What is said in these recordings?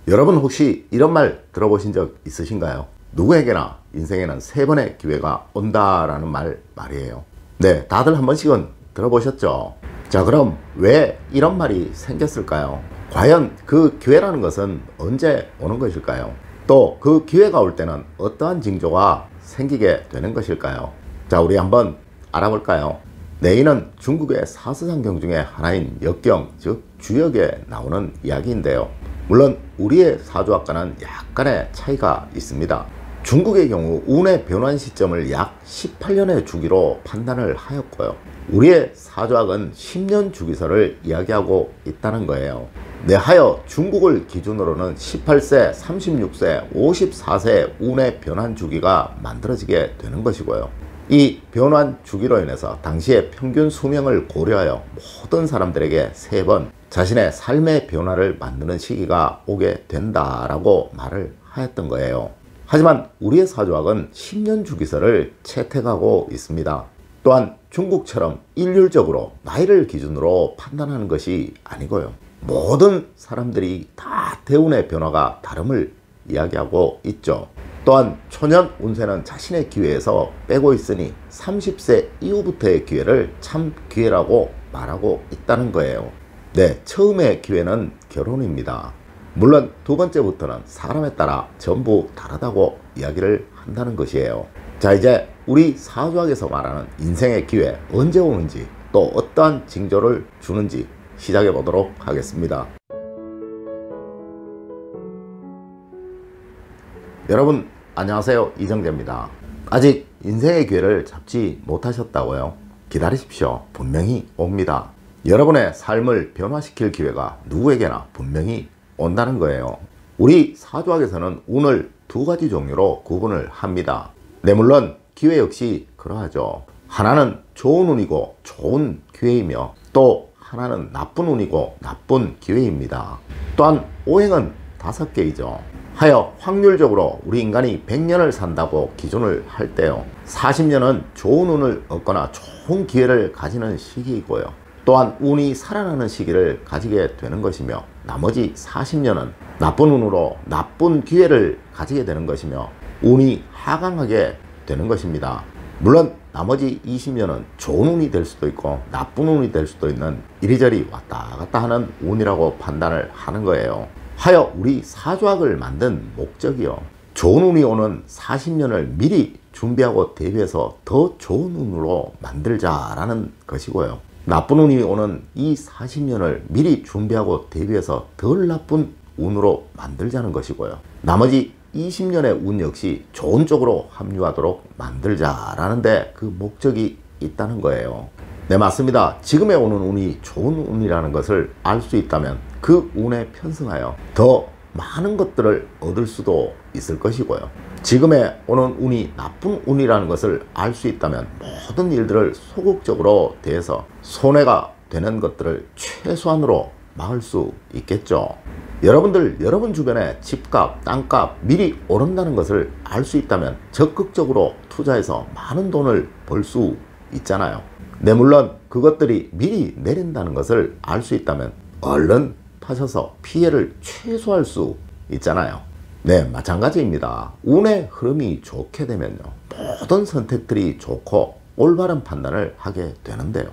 여러분 혹시 이런 말 들어보신 적 있으신가요? 누구에게나 인생에는 3번의 기회가 온다라는 말이에요. 네, 다들 한 번씩은 들어보셨죠? 자, 그럼 왜 이런 말이 생겼을까요? 과연 그 기회라는 것은 언제 오는 것일까요? 또 그 기회가 올 때는 어떠한 징조가 생기게 되는 것일까요? 자, 우리 한번 알아볼까요? 네, 이는 중국의 사서상경 중에 하나인 역경, 즉 주역에 나오는 이야기인데요. 물론 우리의 사주학과는 약간의 차이가 있습니다. 중국의 경우 운의 변환 시점을 약 18년의 주기로 판단을 하였고요. 우리의 사주학은 10년 주기설을 이야기하고 있다는 거예요. 네, 하여 중국을 기준으로는 18세, 36세, 54세 운의 변환 주기가 만들어지게 되는 것이고요. 이 변환 주기로 인해서 당시의 평균 수명을 고려하여 모든 사람들에게 3번 자신의 삶의 변화를 만드는 시기가 오게 된다라고 말을 하였던 거예요. 하지만 우리의 사주학은 10년 주기설을 채택하고 있습니다. 또한 중국처럼 일률적으로 나이를 기준으로 판단하는 것이 아니고요. 모든 사람들이 다 대운의 변화가 다름을 이야기하고 있죠. 또한 초년 운세는 자신의 기회에서 빼고 있으니 30세 이후부터의 기회를 참 기회라고 말하고 있다는 거예요. 네, 처음의 기회는 결혼입니다. 물론 두 번째부터는 사람에 따라 전부 다르다고 이야기를 한다는 것이에요. 자, 이제 우리 사주학에서 말하는 인생의 기회 언제 오는지 또 어떠한 징조를 주는지 시작해 보도록 하겠습니다. 여러분 안녕하세요, 이정재입니다. 아직 인생의 기회를 잡지 못하셨다고요? 기다리십시오. 분명히 옵니다. 여러분의 삶을 변화시킬 기회가 누구에게나 분명히 온다는 거예요. 우리 사주학에서는 운을 2가지 종류로 구분을 합니다. 네, 물론 기회 역시 그러하죠. 하나는 좋은 운이고 좋은 기회이며 또 하나는 나쁜 운이고 나쁜 기회입니다. 또한 오행은 5개이죠. 하여 확률적으로 우리 인간이 100년을 산다고 기준을 할 때요, 40년은 좋은 운을 얻거나 좋은 기회를 가지는 시기이고요, 또한 운이 살아나는 시기를 가지게 되는 것이며 나머지 40년은 나쁜 운으로 나쁜 기회를 가지게 되는 것이며 운이 하강하게 되는 것입니다. 물론 나머지 20년은 좋은 운이 될 수도 있고 나쁜 운이 될 수도 있는 이리저리 왔다 갔다 하는 운이라고 판단을 하는 거예요. 하여 우리 사주학을 만든 목적이요, 좋은 운이 오는 40년을 미리 준비하고 대비해서 더 좋은 운으로 만들자라는 것이고요, 나쁜 운이 오는 이 40년을 미리 준비하고 대비해서 덜 나쁜 운으로 만들자는 것이고요, 나머지 20년의 운 역시 좋은 쪽으로 합류하도록 만들자라는데 그 목적이 있다는 거예요. 네, 맞습니다. 지금에 오는 운이 좋은 운이라는 것을 알 수 있다면 그 운에 편승하여 더 많은 것들을 얻을 수도 있을 것이고요, 지금에 오는 운이 나쁜 운이라는 것을 알 수 있다면 모든 일들을 소극적으로 대해서 손해가 되는 것들을 최소한으로 막을 수 있겠죠. 여러분들 여러분 주변에 집값, 땅값 미리 오른다는 것을 알 수 있다면 적극적으로 투자해서 많은 돈을 벌 수 있잖아요. 네, 물론 그것들이 미리 내린다는 것을 알 수 있다면 얼른 파셔서 피해를 최소화할 수 있잖아요. 네, 마찬가지입니다. 운의 흐름이 좋게 되면요, 모든 선택들이 좋고 올바른 판단을 하게 되는데요,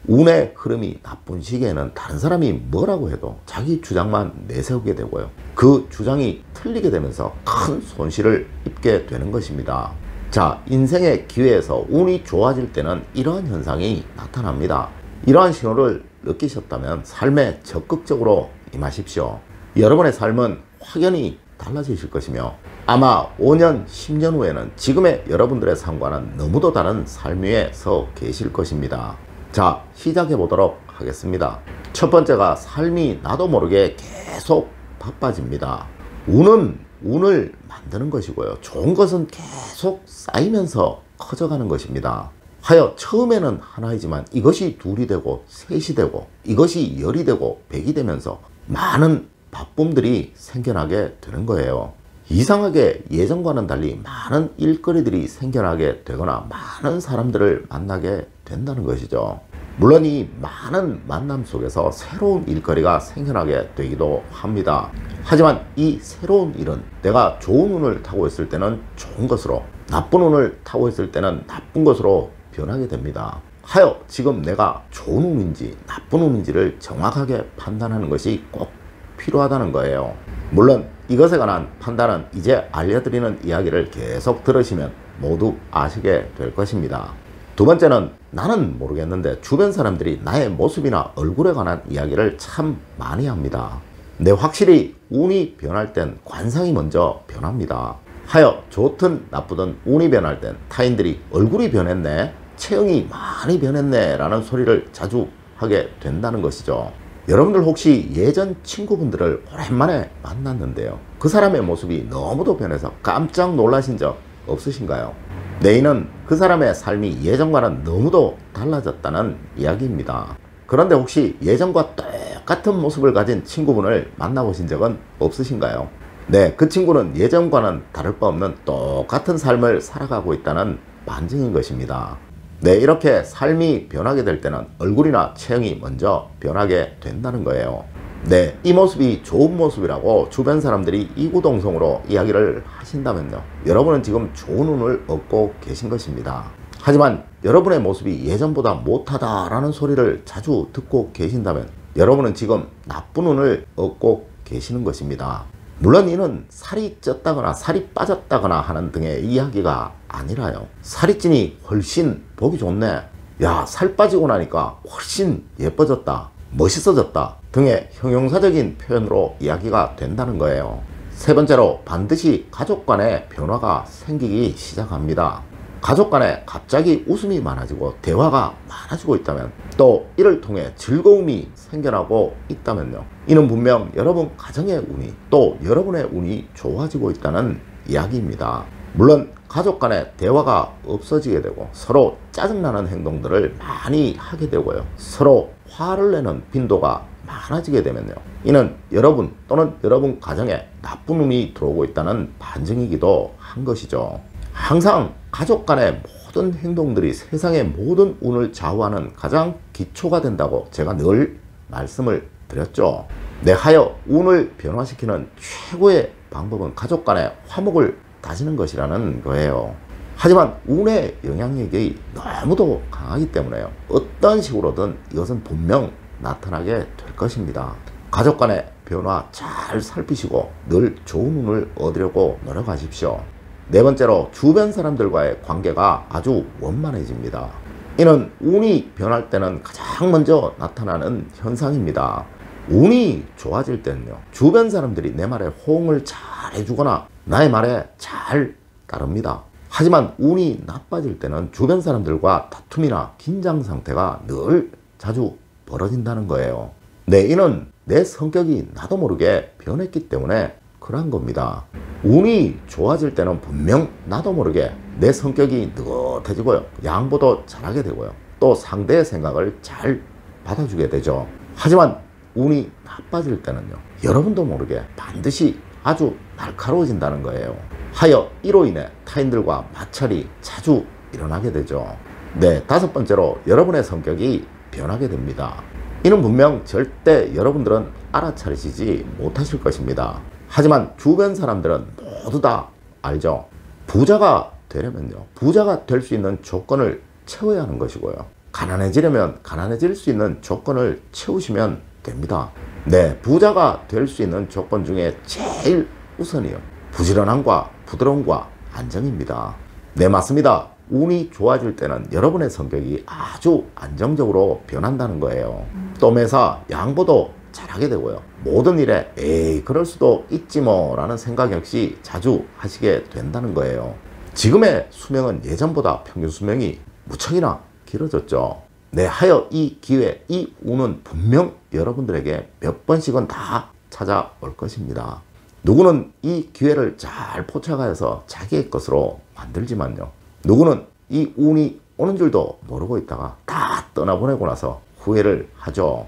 운의 흐름이 나쁜 시기에는 다른 사람이 뭐라고 해도 자기 주장만 내세우게 되고요, 그 주장이 틀리게 되면서 큰 손실을 입게 되는 것입니다. 자, 인생의 기회에서 운이 좋아질 때는 이러한 현상이 나타납니다. 이러한 신호를 느끼셨다면 삶에 적극적으로 임하십시오. 여러분의 삶은 확연히 달라지실 것이며 아마 5년, 10년 후에는 지금의 여러분들의 삶과는 너무도 다른 삶 위에 서 계실 것입니다. 자, 시작해 보도록 하겠습니다. 첫 번째가 삶이 나도 모르게 계속 바빠집니다. 운은 운을 만드는 것이고요, 좋은 것은 계속 쌓이면서 커져가는 것입니다. 하여 처음에는 하나이지만 이것이 둘이 되고 셋이 되고 이것이 열이 되고 백이 되면서 많은 바쁨들이 생겨나게 되는 거예요. 이상하게 예전과는 달리 많은 일거리들이 생겨나게 되거나 많은 사람들을 만나게 된다는 것이죠. 물론 이 많은 만남 속에서 새로운 일거리가 생겨나게 되기도 합니다. 하지만 이 새로운 일은 내가 좋은 운을 타고 있을 때는 좋은 것으로, 나쁜 운을 타고 있을 때는 나쁜 것으로 변하게 됩니다. 하여 지금 내가 좋은 운인지 나쁜 운인지를 정확하게 판단하는 것이 꼭 필요하다는 거예요. 물론 이것에 관한 판단은 이제 알려드리는 이야기를 계속 들으시면 모두 아시게 될 것입니다. 두 번째는 나는 모르겠는데 주변 사람들이 나의 모습이나 얼굴에 관한 이야기를 참 많이 합니다. 네, 확실히 운이 변할 땐 관상이 먼저 변합니다. 하여 좋든 나쁘든 운이 변할 땐 타인들이 얼굴이 변했네, 체형이 많이 변했네 라는 소리를 자주 하게 된다는 것이죠. 여러분들 혹시 예전 친구분들을 오랜만에 만났는데요, 그 사람의 모습이 너무도 변해서 깜짝 놀라신 적 없으신가요? 네, 이는 그 사람의 삶이 예전과는 너무도 달라졌다는 이야기입니다. 그런데 혹시 예전과 똑같은 모습을 가진 친구분을 만나보신 적은 없으신가요? 네, 그 친구는 예전과는 다를 바 없는 똑같은 삶을 살아가고 있다는 반증인 것입니다. 네, 이렇게 삶이 변하게 될 때는 얼굴이나 체형이 먼저 변하게 된다는 거예요. 네, 이 모습이 좋은 모습이라고 주변 사람들이 이구동성으로 이야기를 하신다면요, 여러분은 지금 좋은 운을 얻고 계신 것입니다. 하지만 여러분의 모습이 예전보다 못하다라는 소리를 자주 듣고 계신다면 여러분은 지금 나쁜 운을 얻고 계시는 것입니다. 물론 이는 살이 쪘다거나 살이 빠졌다거나 하는 등의 이야기가 아니라요, 살이 찌니 훨씬 보기 좋네, 야, 살 빠지고 나니까 훨씬 예뻐졌다, 멋있어졌다 등의 형용사적인 표현으로 이야기가 된다는 거예요. 세 번째로 반드시 가족 간의 변화가 생기기 시작합니다. 가족 간에 갑자기 웃음이 많아지고 대화가 많아지고 있다면, 또 이를 통해 즐거움이 생겨나고 있다면요, 이는 분명 여러분 가정의 운이, 또 여러분의 운이 좋아지고 있다는 이야기입니다. 물론 가족 간의 대화가 없어지게 되고 서로 짜증나는 행동들을 많이 하게 되고요, 서로 화를 내는 빈도가 많아지게 되면요, 이는 여러분 또는 여러분 가정에 나쁜 운이 들어오고 있다는 반증이기도 한 것이죠. 항상 가족 간의 모든 행동들이 세상의 모든 운을 좌우하는 가장 기초가 된다고 제가 늘 말씀을 드렸죠. 네, 하여 운을 변화시키는 최고의 방법은 가족 간의 화목을 다지는 것이라는 거예요. 하지만 운의 영향력이 너무도 강하기 때문에요, 어떤 식으로든 이것은 분명 나타나게 될 것입니다. 가족 간의 변화 잘 살피시고 늘 좋은 운을 얻으려고 노력하십시오. 네 번째로 주변 사람들과의 관계가 아주 원만해집니다. 이는 운이 변할 때는 가장 먼저 나타나는 현상입니다. 운이 좋아질 때는요, 주변 사람들이 내 말에 호응을 잘 해주거나 나의 말에 잘 따릅니다. 하지만 운이 나빠질 때는 주변 사람들과 다툼이나 긴장 상태가 늘 자주 벌어진다는 거예요. 네, 이는 내 성격이 나도 모르게 변했기 때문에 그런 겁니다. 운이 좋아질 때는 분명 나도 모르게 내 성격이 느긋해지고요, 양보도 잘하게 되고요, 또 상대의 생각을 잘 받아주게 되죠. 하지만 운이 나빠질 때는요, 여러분도 모르게 반드시 아주 날카로워진다는 거예요. 하여 이로 인해 타인들과 마찰이 자주 일어나게 되죠. 네, 다섯 번째로 여러분의 성격이 변하게 됩니다. 이는 분명 절대 여러분들은 알아차리시지 못하실 것입니다. 하지만 주변 사람들은 모두 다 알죠. 부자가 되려면요, 부자가 될 수 있는 조건을 채워야 하는 것이고요, 가난해지려면 가난해질 수 있는 조건을 채우시면 됩니다. 네, 부자가 될 수 있는 조건 중에 제일 우선이요, 부지런함과 부드러움과 안정입니다. 네, 맞습니다. 운이 좋아질 때는 여러분의 성격이 아주 안정적으로 변한다는 거예요. 또 매사 양보도 잘하게 되고요, 모든 일에 에이 그럴 수도 있지 뭐 라는 생각 역시 자주 하시게 된다는 거예요. 지금의 수명은 예전보다 평균 수명이 무척이나 길어졌죠. 네, 하여 이 기회, 이 운은 분명 여러분들에게 몇 번씩은 다 찾아올 것입니다. 누구는 이 기회를 잘 포착하여서 자기의 것으로 만들지만요, 누구는 이 운이 오는 줄도 모르고 있다가 다 떠나보내고 나서 후회를 하죠.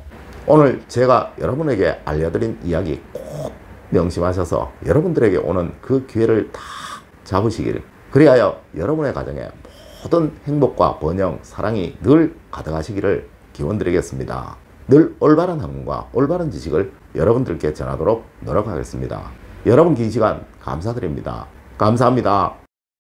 오늘 제가 여러분에게 알려드린 이야기 꼭 명심하셔서 여러분들에게 오는 그 기회를 다 잡으시길, 그리하여 여러분의 가정에 모든 행복과 번영, 사랑이 늘 가득하시기를 기원드리겠습니다. 늘 올바른 학문과 올바른 지식을 여러분들께 전하도록 노력하겠습니다. 여러분 긴 시간 감사드립니다. 감사합니다.